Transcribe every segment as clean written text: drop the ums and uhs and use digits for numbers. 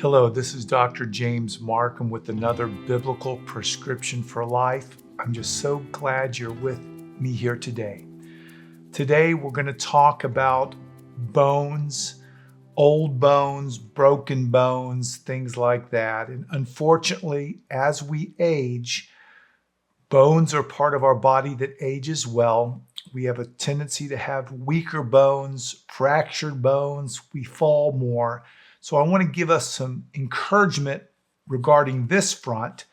Hello, this is Dr. James Marcum with another biblical prescription for life. I'm just so glad you're with me here today. Today, we're going to talk about bones, old bones, broken bones, things like that. And unfortunately, as we age, bones are part of our body that ages well. We have a tendency to have weaker bones, fractured bones. We fall more. So I want to give us some encouragement regarding this front,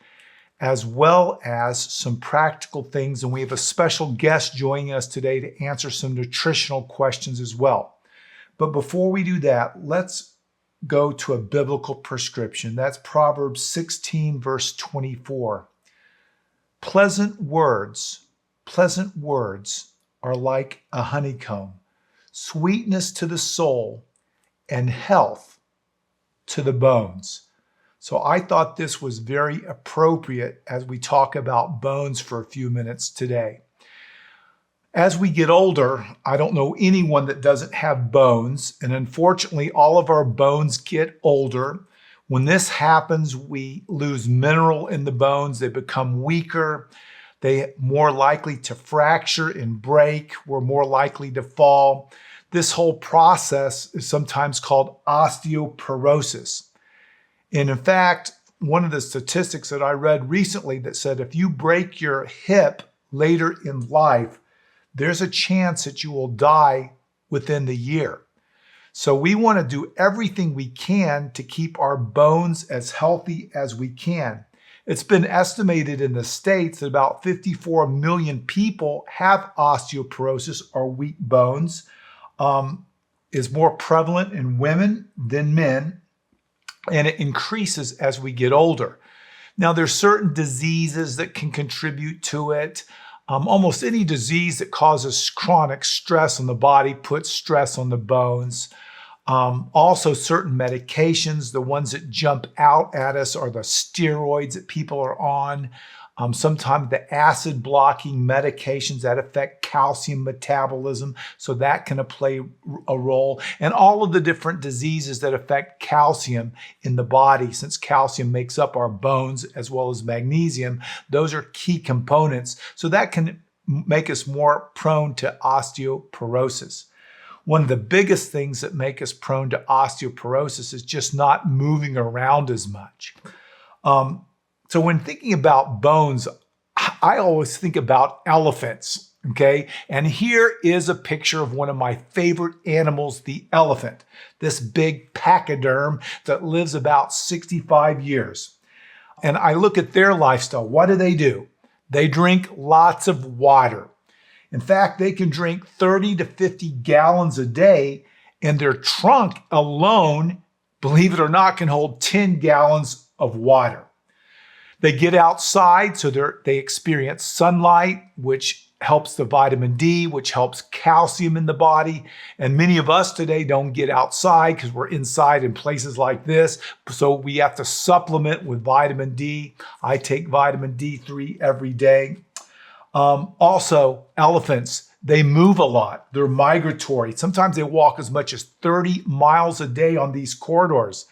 as well as some practical things. And we have a special guest joining us today to answer some nutritional questions as well. But before we do that, let's go to a biblical prescription. That's Proverbs 16, verse 24. Pleasant words are like a honeycomb, sweetness to the soul and health to the bones. So I thought this was very appropriate as we talk about bones for a few minutes today. As we get older, I don't know anyone that doesn't have bones, and unfortunately, all of our bones get older. When this happens, we lose mineral in the bones. They become weaker. They're more likely to fracture and break. We're more likely to fall. This whole process is sometimes called osteoporosis. And in fact, one of the statistics that I read recently that said if you break your hip later in life, there's a chance that you will die within the year. So we want to do everything we can to keep our bones as healthy as we can. It's been estimated in the States that about 54 million people have osteoporosis or weak bones. Is more prevalent in women than men, and it increases as we get older. Now, there's certain diseases that can contribute to it. Almost any disease that causes chronic stress on the body puts stress on the bones. Also, certain medications, the ones that jump out at us are the steroids that people are on. Sometimes the acid blocking medications that affect calcium metabolism, so that can play a role. And all of the different diseases that affect calcium in the body, since calcium makes up our bones as well as magnesium, those are key components. So that can make us more prone to osteoporosis. One of the biggest things that make us prone to osteoporosis is just not moving around as much. So when thinking about bones, I always think about elephants, okay? And here is a picture of one of my favorite animals, the elephant, this big pachyderm that lives about 65 years. And I look at their lifestyle. What do? They drink lots of water. In fact, they can drink 30 to 50 gallons a day, and their trunk alone, believe it or not, can hold 10 gallons of water. They get outside, so they experience sunlight, which helps the vitamin D, which helps calcium in the body. And many of us today don't get outside because we're inside in places like this. So we have to supplement with vitamin D. I take vitamin D3 every day. Also, elephants, they move a lot. They're migratory. Sometimes they walk as much as 30 miles a day on these corridors.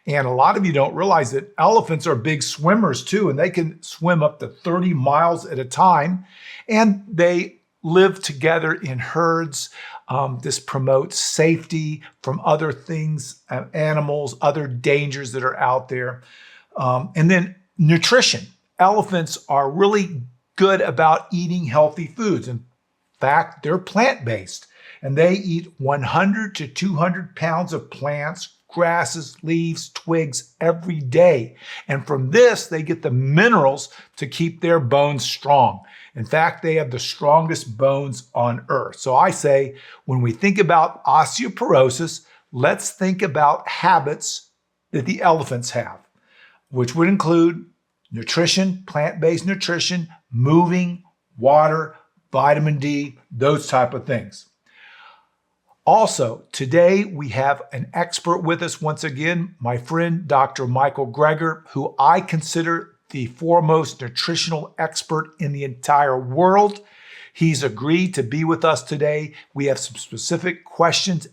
And a lot of you don't realize that elephants are big swimmers too, and they can swim up to 30 miles at a time. And they live together in herds. This promotes safety from other things, animals, other dangers that are out there. And then nutrition. Elephants are really good about eating healthy foods. In fact, they're plant-based, and they eat 100 to 200 pounds of plants, grasses, leaves, twigs every day. And from this, they get the minerals to keep their bones strong. In fact, they have the strongest bones on earth. So I say, when we think about osteoporosis, let's think about habits that the elephants have, which would include nutrition, plant-based nutrition, moving, water, vitamin D, those type of things. Also, today we have an expert with us once again, my friend, Dr. Michael Greger, who I consider the foremost nutritional expert in the entire world. He's agreed to be with us today. We have some specific questions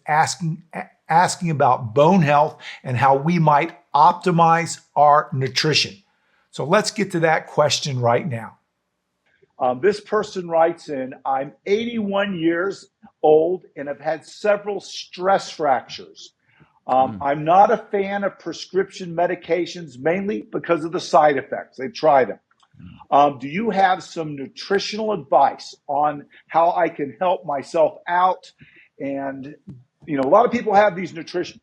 asking about bone health and how we might optimize our nutrition. So let's get to that question right now. This person writes in, I'm 81 years old and have had several stress fractures. I'm not a fan of prescription medications, mainly because of the side effects. They try them. Do you have some nutritional advice on how I can help myself out? And a lot of people have nutritional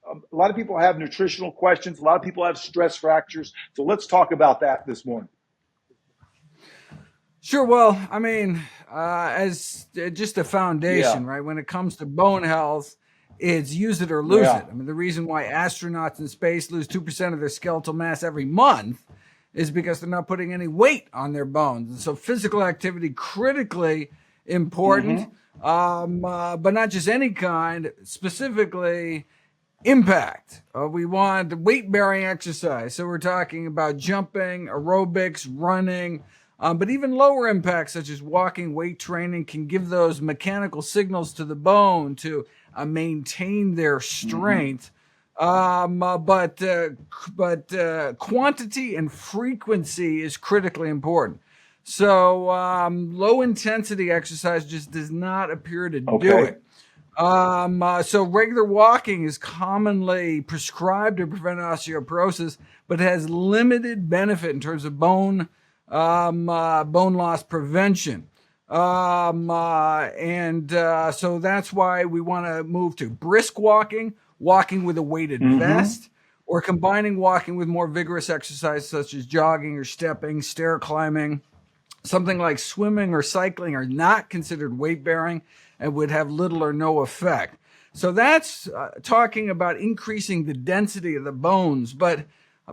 questions. A lot of people have stress fractures. So let's talk about that this morning. Sure. Well, I mean, as just a foundation, right? When it comes to bone health, it's use it or lose it. I mean, the reason why astronauts in space lose 2% of their skeletal mass every month is because they're not putting any weight on their bones. And so physical activity, critically important, but not just any kind, specifically impact. We want weight-bearing exercise. So we're talking about jumping, aerobics, running, but even lower impacts such as walking, weight training can give those mechanical signals to the bone to maintain their strength. But quantity and frequency is critically important. So low intensity exercise just does not appear to do it. So regular walking is commonly prescribed to prevent osteoporosis, but has limited benefit in terms of bone loss prevention. So that's why we want to move to brisk walking with a weighted vest, or combining walking with more vigorous exercise such as jogging or stepping, stair climbing. Something like swimming or cycling are not considered weight bearing and would have little or no effect. So that's talking about increasing the density of the bones, but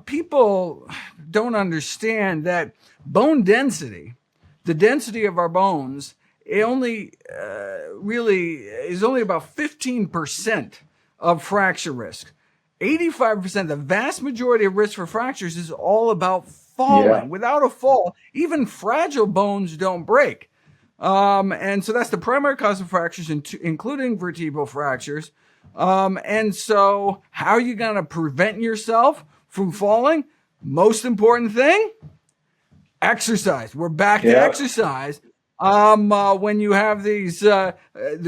people don't understand that bone density, the density of our bones, it only is only about 15% of fracture risk. 85%, the vast majority of risk for fractures is all about falling. Without a fall, even fragile bones don't break. And so that's the primary cause of fractures, including vertebral fractures. And so how are you going to prevent yourself from falling? Most important thing, exercise. We're back to exercise. When you have these, the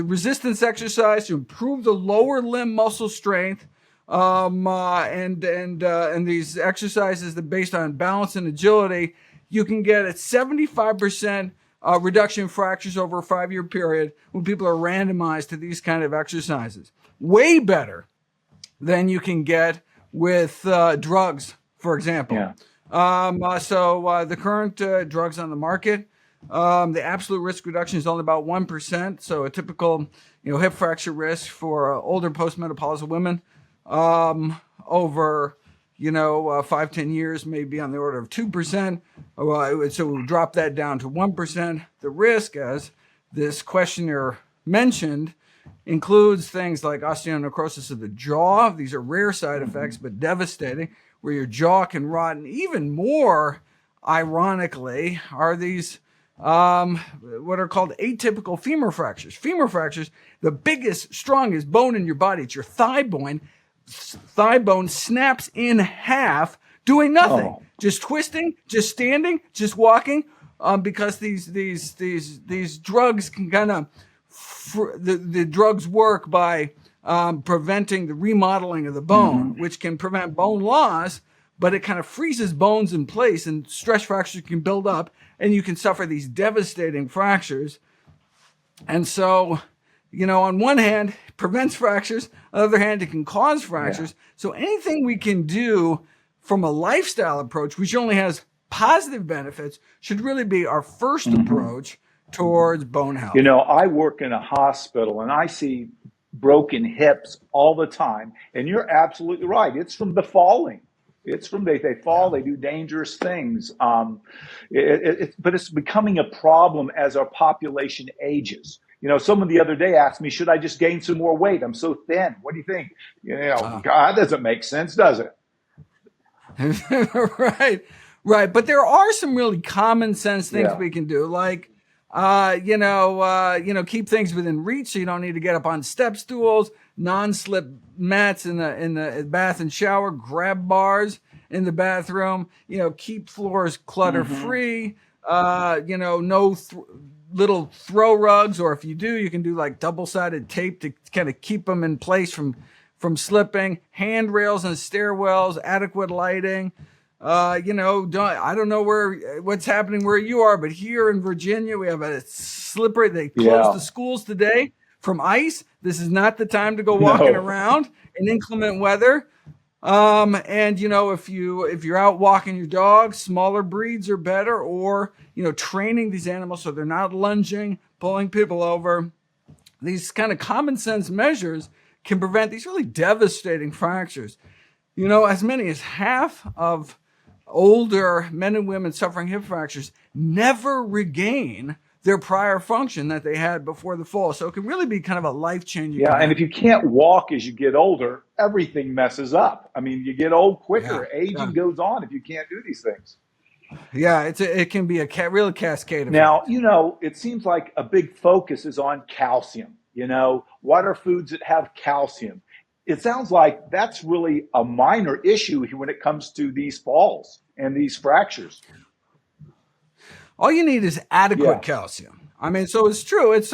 resistance exercise to improve the lower limb muscle strength, and these exercises that are based on balance and agility, you can get a 75% reduction in fractures over a 5-year period when people are randomized to these kind of exercises. Way better than you can get with drugs, for example. So the current drugs on the market, the absolute risk reduction is only about 1%. So a typical, hip fracture risk for older postmenopausal women over 5-10 years may be on the order of 2%. So we'll drop that down to 1%. The risk, as this questioner mentioned, includes things like osteonecrosis of the jaw. These are rare side effects, but devastating, where your jaw can rot. And even more ironically are these what are called atypical femur fractures. Femur fractures, the biggest, strongest bone in your body, it's your thigh bone. Thigh bone snaps in half, doing nothing, just twisting, just standing, just walking, because these drugs can kind of the drugs work by preventing the remodeling of the bone, which can prevent bone loss, but it kind of freezes bones in place, and stress fractures can build up, and you can suffer these devastating fractures. And so, on one hand, it prevents fractures. On the other hand, it can cause fractures. So anything we can do from a lifestyle approach, which only has positive benefits, should really be our first approach towards bone health. I work in a hospital and I see broken hips all the time. And you're absolutely right. It's from the falling. It's from they fall, they do dangerous things. But it's becoming a problem as our population ages. Someone the other day asked me, should I just gain some more weight? I'm so thin. What do you think? God, that doesn't make sense, does it? Right. But there are some really common sense things we can do, like Keep things within reach so you don't need to get up on step stools, non-slip mats in the bath and shower, grab bars in the bathroom, keep floors clutter free, no little throw rugs, or if you do, you can do like double-sided tape to kind of keep them in place from slipping, handrails and stairwells, adequate lighting. I don't know what's happening where you are, but here in Virginia, we have a slippery. They closed the schools today from ice. This is not the time to go walking around in inclement weather. If you're out walking your dog, smaller breeds are better, or, training these animals so they're not lunging, pulling people over. These kind of common sense measures can prevent these really devastating fractures. As many as half of older men and women suffering hip fractures never regain their prior function that they had before the fall. So it can really be kind of a life-changing event. And if you can't walk as you get older, everything messes up. I mean, you get old quicker. Aging goes on if you can't do these things. Yeah, it can be a real cascade effect. Now, it seems like a big focus is on calcium. What are foods that have calcium? It sounds like that's really a minor issue when it comes to these falls and these fractures. All you need is adequate calcium. I mean, so it's true. It's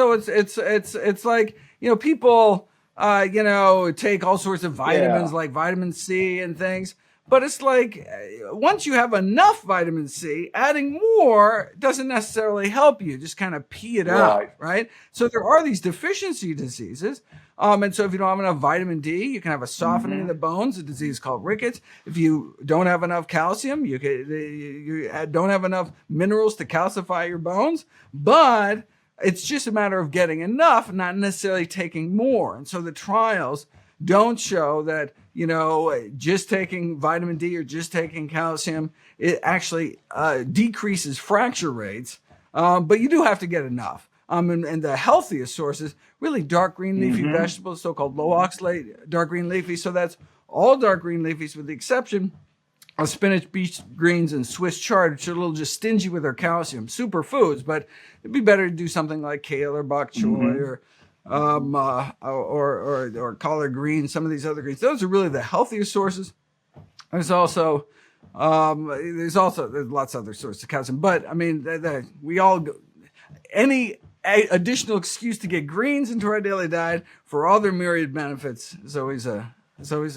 like, people, take all sorts of vitamins like vitamin C and things. But it's like, once you have enough vitamin C, adding more doesn't necessarily help you. Just kind of pee it out, right? So there are these deficiency diseases. And so if you don't have enough vitamin D, you can have a softening of the bones, a disease called rickets. If you don't have enough calcium, you don't have enough minerals to calcify your bones. But it's just a matter of getting enough, not necessarily taking more. And so the trials don't show that, just taking vitamin D or just taking calcium, it actually decreases fracture rates. But you do have to get enough. And the healthiest sources, really dark green leafy vegetables, so-called low oxalate dark green leafy. So that's all dark green leafies with the exception of spinach, beet greens, and Swiss chard, which are a little just stingy with their calcium. Super foods, but it'd be better to do something like kale or bok choy or collard greens, some of these other greens. Those are really the healthiest sources. There's also there's lots of other sources of calcium, but I mean, any additional excuse to get greens into our daily diet for all their myriad benefits is always a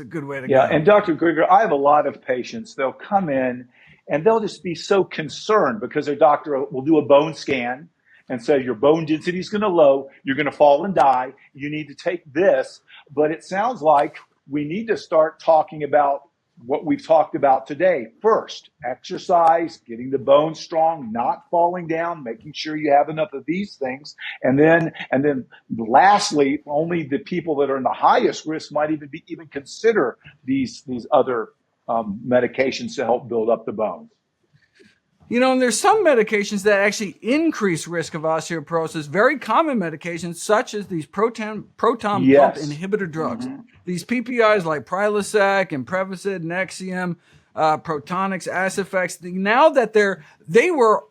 good way to go. Yeah, and Dr. Grieger, I have a lot of patients. They'll come in and they'll just be so concerned because their doctor will do a bone scan and say your bone density is going to low, you're going to fall and die, you need to take this. But it sounds like we need to start talking about what we've talked about today. First, exercise, getting the bones strong, not falling down, making sure you have enough of these things. And then lastly, only the people that are in the highest risk might even consider these other medications to help build up the bones. And there's some medications that actually increase risk of osteoporosis, very common medications, such as these proton pump inhibitor drugs. These PPIs like Prilosec and Prevacid, Nexium, Protonix, Acifex. Now that they were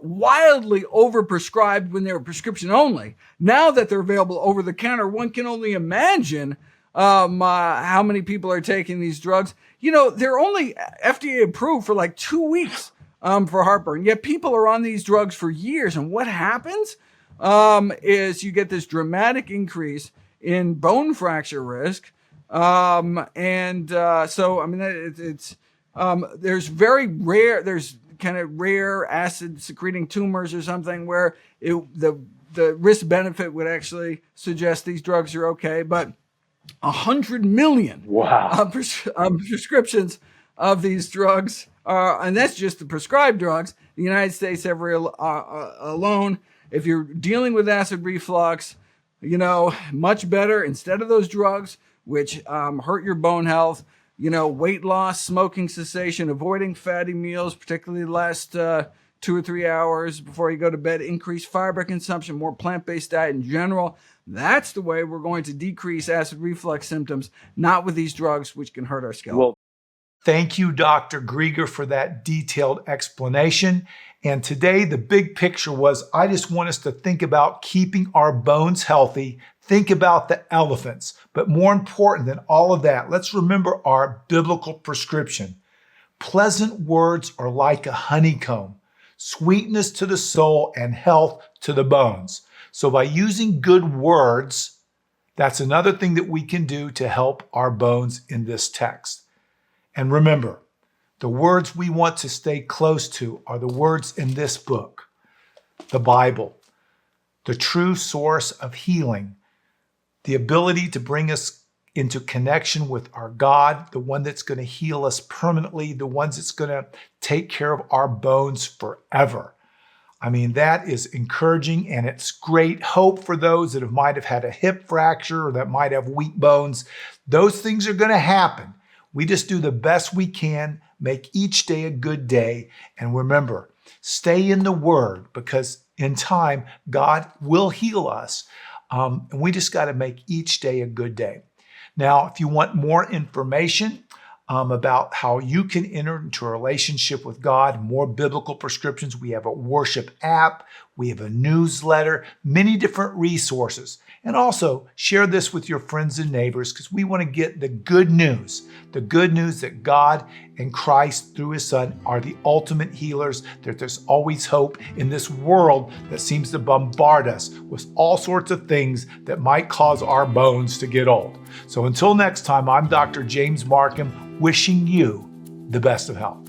wildly overprescribed when they were prescription only. Now that they're available over the counter, one can only imagine how many people are taking these drugs. They're only FDA approved for like 2 weeks. For heartburn. Yet people are on these drugs for years. And what happens is you get this dramatic increase in bone fracture risk. There's kind of rare acid secreting tumors or something where the risk benefit would actually suggest these drugs are okay. But 100 million prescriptions of these drugs, and that's just the prescribed drugs. The United States alone, if you're dealing with acid reflux, much better instead of those drugs, which hurt your bone health, weight loss, smoking cessation, avoiding fatty meals, particularly the last 2 or 3 hours before you go to bed, increased fiber consumption, more plant-based diet in general. That's the way we're going to decrease acid reflux symptoms, not with these drugs, which can hurt our skeleton. Thank you, Dr. Grieger, for that detailed explanation. And today, the big picture was I just want us to think about keeping our bones healthy. Think about the elephants. But more important than all of that, let's remember our biblical prescription. Pleasant words are like a honeycomb, sweetness to the soul and health to the bones. So by using good words, that's another thing that we can do to help our bones in this text. And remember, the words we want to stay close to are the words in this book, the Bible, the true source of healing, the ability to bring us into connection with our God, the one that's going to heal us permanently, the ones that's going to take care of our bones forever. I mean, that is encouraging, and it's great hope for those that might have had a hip fracture or that might have weak bones. Those things are going to happen. We just do the best we can, make each day a good day, and remember, stay in the Word, because in time, God will heal us. And we just got to make each day a good day. Now, if you want more information about how you can enter into a relationship with God, more biblical prescriptions, we have a worship app, we have a newsletter, many different resources. And also share this with your friends and neighbors, because we want to get the good news that God and Christ through his Son are the ultimate healers, that there's always hope in this world that seems to bombard us with all sorts of things that might cause our bones to get old. So until next time, I'm Dr. James Marcum, wishing you the best of health.